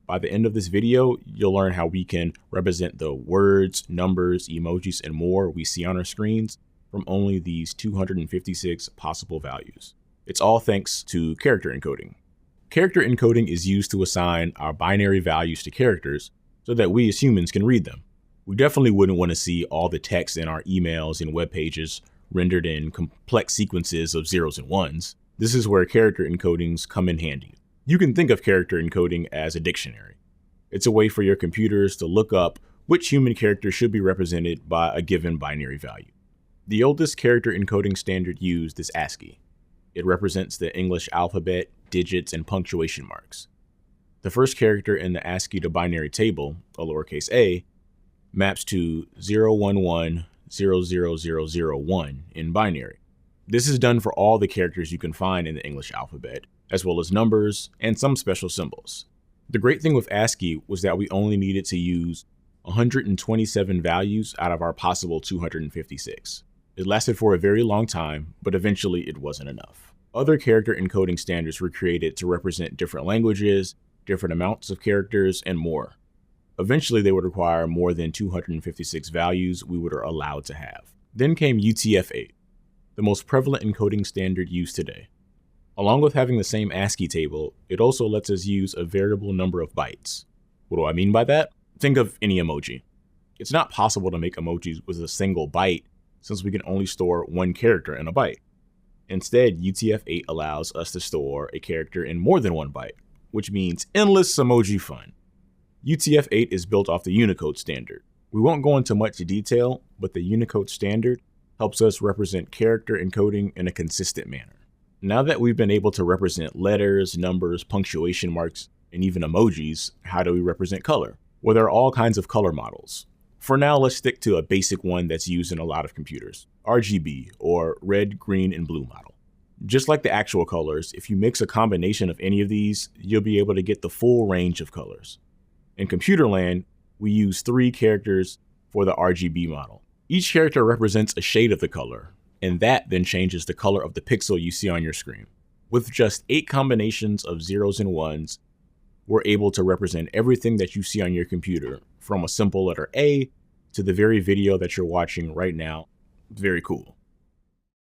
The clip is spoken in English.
By the end of this video, you'll learn how we can represent the words, numbers, emojis, and more we see on our screens from only these 256 possible values. It's all thanks to character encoding. Character encoding is used to assign our binary values to characters so that we as humans can read them. We definitely wouldn't want to see all the text in our emails and web pages rendered in complex sequences of zeros and ones. This is where character encodings come in handy. You can think of character encoding as a dictionary. It's a way for your computers to look up which human character should be represented by a given binary value. The oldest character encoding standard used is ASCII. It represents the English alphabet, digits, and punctuation marks. The first character in the ASCII to binary table, a lowercase a, maps to 011000001 in binary. This is done for all the characters you can find in the English alphabet, as well as numbers and some special symbols. The great thing with ASCII was that we only needed to use 127 values out of our possible 256. It lasted for a very long time, but eventually it wasn't enough. Other character encoding standards were created to represent different languages, different amounts of characters, and more. Eventually, they would require more than 256 values we were allowed to have. Then came UTF-8, the most prevalent encoding standard used today. Along with having the same ASCII table, it also lets us use a variable number of bytes. What do I mean by that? Think of any emoji. It's not possible to make emojis with a single byte since we can only store one character in a byte. Instead, UTF-8 allows us to store a character in more than one byte, which means endless emoji fun. UTF-8 is built off the Unicode standard. We won't go into much detail, but the Unicode standard helps us represent character encoding in a consistent manner. Now that we've been able to represent letters, numbers, punctuation marks, and even emojis, how do we represent color? Well, there are all kinds of color models. For now, let's stick to a basic one that's used in a lot of computers, RGB, or red, green, and blue model. Just like the actual colors, if you mix a combination of any of these, you'll be able to get the full range of colors. In computer land, we use 3 characters for the RGB model. Each character represents a shade of the color, and that then changes the color of the pixel you see on your screen. With just 8 combinations of zeros and ones, we're able to represent everything that you see on your computer, from a simple letter A to the very video that you're watching right now. Very cool.